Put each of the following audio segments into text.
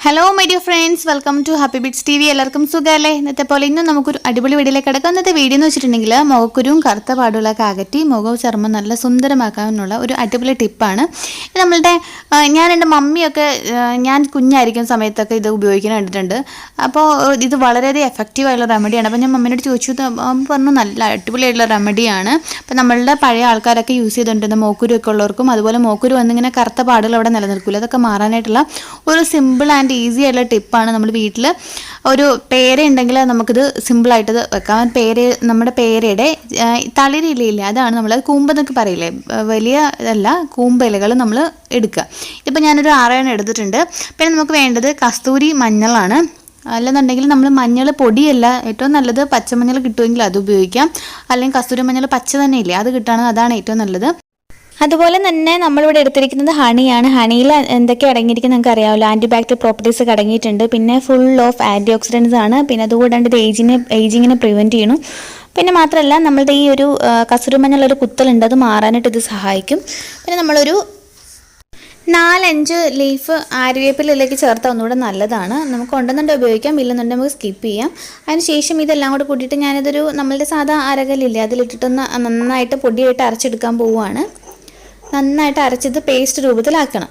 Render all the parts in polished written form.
Hello my dear friends, welcome to Happy Bits TV. എല്ലാവർക്കും സുഖമല്ലേ? ഇന്നത്തെ പോലെ ഇന്നും നമുക്കൊരു അടിപൊളി വീഡിയോയിലേക്ക് കിടക്കാം. ഇന്നത്തെ വീഡിയോ എന്ന് വെച്ചിട്ടുണ്ടെങ്കിൽ മുഖക്കുരുവും കറുത്ത പാടുകളൊക്കെ അകറ്റി മുഖവും ചർമ്മം നല്ല സുന്ദരമാക്കാനുള്ള ഒരു അടിപൊളി ടിപ്പാണ്. നമ്മളുടെ ഞാൻ എൻ്റെ മമ്മിയൊക്കെ ഞാൻ കുഞ്ഞായിരിക്കുന്ന സമയത്തൊക്കെ ഇത് ഉപയോഗിക്കാൻ കണ്ടിട്ടുണ്ട്. അപ്പോൾ ഇത് വളരെയധികം എഫക്റ്റീവായുള്ള റെമഡിയാണ്. അപ്പോൾ ഞാൻ മമ്മിനോട് ചോദിച്ചു, പറഞ്ഞു നല്ല അടിപൊളിയായിട്ടുള്ള റെമഡിയാണ്. അപ്പോൾ നമ്മളുടെ പഴയ ആൾക്കാരൊക്കെ യൂസ് ചെയ്തുകൊണ്ടിരുന്ന മോക്കുരുവൊക്കെ ഉള്ളവർക്കും അതുപോലെ മോക്കുരു വന്നിങ്ങനെ കറുത്ത പാടുകൾ അവിടെ നിലനിൽക്കില്ല, അതൊക്കെ മാറാനായിട്ടുള്ള ഒരു സിമ്പിൾ ആൻഡ് ഈസി ആയിട്ടുള്ള ടിപ്പാണ്. നമ്മൾ വീട്ടിൽ ഒരു പേര ഉണ്ടെങ്കിൽ നമുക്കിത് സിമ്പിളായിട്ടത് വെക്കാം. നമ്മുടെ പേരയുടെ തളിരിലയില്ലേ, അതാണ് നമ്മൾ കൂമ്പെന്നൊക്കെ പറയില്ലേ, വലിയ ഇതല്ല, കൂമ്പിലകൾ നമ്മൾ എടുക്കുക. ഇതിപ്പോൾ ഞാനൊരു 6 എടുത്തിട്ടുണ്ട്. പിന്നെ നമുക്ക് വേണ്ടത് കസ്തൂരി മഞ്ഞളാണ്. അല്ലെന്നുണ്ടെങ്കിൽ നമ്മൾ മഞ്ഞൾ പൊടിയല്ല, ഏറ്റവും നല്ലത് പച്ചമഞ്ഞൾ കിട്ടുമെങ്കിൽ അത് ഉപയോഗിക്കാം. അല്ലെങ്കിൽ കസ്തൂരി മഞ്ഞൾ പച്ച തന്നെ ഇല്ലേ, അത് കിട്ടുകയാണെങ്കിൽ അതാണ് ഏറ്റവും നല്ലത്. അതുപോലെ തന്നെ നമ്മളിവിടെ എടുത്തിരിക്കുന്നത് ഹണിയാണ്. ഹണിയിൽ എന്തൊക്കെ അടങ്ങിയിരിക്കുന്നത് നിങ്ങൾക്ക് അറിയാമല്ലോ. ആൻറ്റിബാക്ടീരിയൽ പ്രോപ്പർട്ടീസ് ഒക്കെ അടങ്ങിയിട്ടുണ്ട്. പിന്നെ ഫുൾ ഓഫ് ആൻറ്റി ഓക്സിഡൻസ് ആണ്. പിന്നെ അതുകൂടാണ്ട് ഇത് ഏജിങ്ങിനെ പ്രിവെൻറ്റ് ചെയ്യണം. പിന്നെ മാത്രമല്ല നമ്മളുടെ ഈ ഒരു കസ്തൂരി മഞ്ഞളൊരു കുത്തലുണ്ട്, അത് മാറാനായിട്ട് ഇത് സഹായിക്കും. പിന്നെ നമ്മളൊരു 4-5 ലീഫ് ആര്യവേപ്പിലേക്ക് ചേർത്താൽ ഒന്നുകൂടെ നല്ലതാണ്. നമുക്ക് ഉണ്ടെന്നുണ്ടെങ്കിൽ ഉപയോഗിക്കാം, ഇല്ലെന്നുണ്ടെങ്കിൽ നമുക്ക് സ്കിപ്പ് ചെയ്യാം. അതിന് ശേഷം ഇതെല്ലാം കൂടെ കൂട്ടിയിട്ട് ഞാനിതൊരു നമ്മളുടെ സാധാ അരകല്ലില്ലേ, അതിലിട്ടിട്ടൊന്ന് നന്നായിട്ട് പൊടിയായിട്ട് അരച്ചെടുക്കാൻ പോവുകയാണ്. നന്നായിട്ട് അരച്ചത് പേസ്റ്റ് രൂപത്തിലാക്കണം.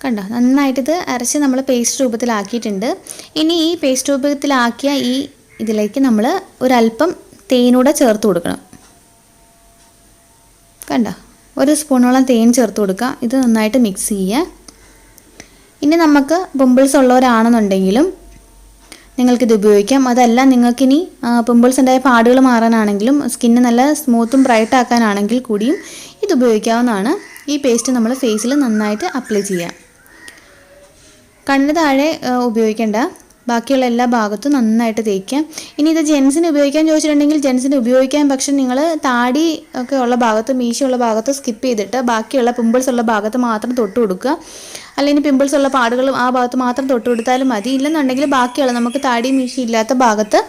കണ്ടോ, നന്നായിട്ടിത് അരച്ച് നമ്മൾ പേസ്റ്റ് രൂപത്തിലാക്കിയിട്ടുണ്ട്. ഇനി ഈ പേസ്റ്റ് രൂപത്തിലാക്കിയ ഇതിലേക്ക് നമ്മൾ ഒരല്പം തേനൂടെ ചേർത്ത് കൊടുക്കണം. കണ്ടോ, 1 സ്പൂണോളം തേൻ ചേർത്ത് കൊടുക്കുക. ഇത് നന്നായിട്ട് മിക്സ് ചെയ്യുക. ഇനി നമുക്ക് പിമ്പിൾസ് ഉള്ളവരാണെന്നുണ്ടെങ്കിലും നിങ്ങൾക്കിത് ഉപയോഗിക്കാം. അതല്ല നിങ്ങൾക്കിനി പിമ്പിൾസ് ഉണ്ടായ പാടുകൾ മാറാനാണെങ്കിലും സ്കിന്ന് നല്ല സ്മൂത്തും ബ്രൈറ്റ് ആക്കാനാണെങ്കിൽ കൂടിയും ഇത് ഉപയോഗിക്കാവുന്നതാണ്. ഈ പേസ്റ്റ് നമ്മൾ ഫേസിൽ നന്നായിട്ട് അപ്ലൈ ചെയ്യാം. കണ്ണിന് താഴെ ഉപയോഗിക്കേണ്ട, ബാക്കിയുള്ള എല്ലാ ഭാഗത്തും നന്നായിട്ട് തേക്കാം. ഇനി ഇത് ജെൻസിന് ഉപയോഗിക്കാൻ ചോദിച്ചിട്ടുണ്ടെങ്കിൽ ജെൻസിന് ഉപയോഗിക്കാം. പക്ഷെ നിങ്ങൾ താടി ഒക്കെ ഉള്ള ഭാഗത്ത്, മീശയുള്ള ഭാഗത്ത് സ്കിപ്പ് ചെയ്തിട്ട് ബാക്കിയുള്ള പിമ്പിൾസ് ഉള്ള ഭാഗത്ത് മാത്രം തൊട്ട് കൊടുക്കുക. അല്ലെങ്കിൽ പിമ്പിൾസ് ഉള്ള പാടുകൾ ആ ഭാഗത്ത് മാത്രം തൊട്ട് കൊടുത്താലും മതി. ഇല്ലെന്നുണ്ടെങ്കിൽ ബാക്കിയുള്ള നമുക്ക് താടി മീശ ഇല്ലാത്ത ഭാഗത്ത്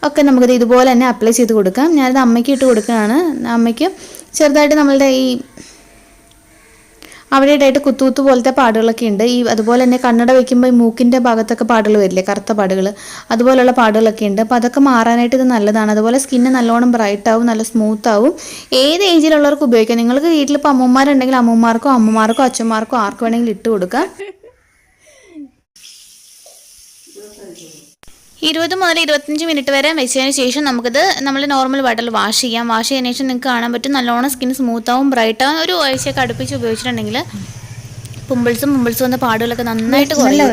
ഒക്കെ നമുക്കിത് ഇതുപോലെ തന്നെ അപ്ലൈ ചെയ്ത് കൊടുക്കാം. ഞാനിത് അമ്മയ്ക്ക് ഇട്ട് കൊടുക്കുകയാണ്. അമ്മയ്ക്ക് ചെറുതായിട്ട് നമ്മളുടെ ഈ അവിടെയായിട്ട് കുത്തുകുത്ത് പോലത്തെ പാടുകളൊക്കെ ഉണ്ട്. അതുപോലെ തന്നെ കണ്ണട വയ്ക്കുമ്പോൾ ഈ മൂക്കിൻ്റെ ഭാഗത്തൊക്കെ പാടുകൾ വരില്ലേ, കറുത്ത പാടുകൾ, അതുപോലുള്ള പാടുകളൊക്കെ ഉണ്ട്. അപ്പോൾ അതൊക്കെ മാറാനായിട്ട് ഇത് നല്ലതാണ്. അതുപോലെ സ്കിന്ന് നല്ലോണം ബ്രൈറ്റ് ആവും, നല്ല സ്മൂത്ത് ആവും. ഏത് ഏജിലുള്ളവർക്ക് ഉപയോഗിക്കാം. നിങ്ങൾക്ക് വീട്ടിലിപ്പോൾ അമ്മമാരുണ്ടെങ്കിൽ അമ്മമാർക്കോ അച്ഛന്മാർക്കോ ആർക്ക് വേണമെങ്കിലും ഇട്ട് കൊടുക്കാം. 20 മുതൽ 25 മിനിറ്റ് വരെ വെച്ചതിന് ശേഷം നമുക്കിത് നമ്മൾ നോർമൽ വാട്ടറിൽ വാഷ് ചെയ്യാം. വാഷ് ചെയ്തതിന് ശേഷം നിങ്ങൾക്ക് കാണാൻ പറ്റും നല്ലോണം സ്കിൻ സ്മൂത്താവും, ബ്രൈറ്റാവും. ഒരു ആഴ്ചയൊക്കെ അടുപ്പിച്ച് ഉപയോഗിച്ചിട്ടുണ്ടെങ്കിൽ പിമ്പിൾസും വന്ന പാടുകളൊക്കെ നന്നായിട്ട് കുറയും.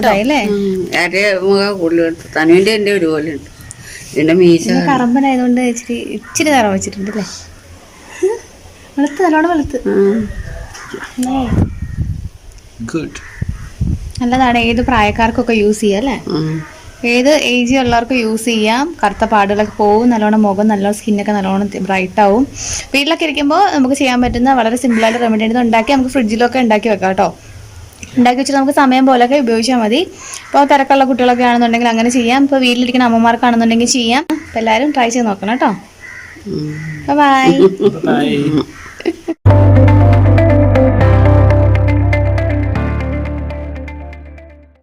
കറമ്പനായതുകൊണ്ട് ഇച്ചിരി നിറം വെച്ചിട്ടുണ്ട് അല്ലേ, വെളുത്ത് നല്ലോണം വെളുത്ത് നല്ലതാണ്. ഏത് പ്രായക്കാർക്കൊക്കെ യൂസ് ചെയ്യാം അല്ലേ, ഏത് ഏജ് ഉള്ളവർക്ക് യൂസ് ചെയ്യാം. കറുത്ത പാടുകളൊക്കെ പോകും, നല്ലോണം മുഖം നല്ലോണം സ്കിന്നൊക്കെ നല്ലോണം ബ്രൈറ്റ് ആവും. വീട്ടിലൊക്കെ ഇരിക്കുമ്പോൾ നമുക്ക് ചെയ്യാൻ പറ്റുന്ന വളരെ സിമ്പിളായിട്ട് റെമഡി ആണ്. ഇത് ഉണ്ടാക്കി നമുക്ക് ഫ്രിഡ്ജിലൊക്കെ ഉണ്ടാക്കി വെക്കാം കേട്ടോ. ഉണ്ടാക്കി വെച്ചിട്ട് നമുക്ക് സമയം പോലൊക്കെ ഉപയോഗിച്ചാൽ മതി. ഇപ്പോൾ തിരക്കുള്ള കുട്ടികളൊക്കെ ആണെന്നുണ്ടെങ്കിൽ അങ്ങനെ ചെയ്യാം. ഇപ്പോൾ വീട്ടിലിരിക്കുന്ന അമ്മമാർക്കാണെന്നുണ്ടെങ്കിൽ ചെയ്യാം. അപ്പോൾ എല്ലാവരും ട്രൈ ചെയ്ത് നോക്കണം കേട്ടോ. ബൈ.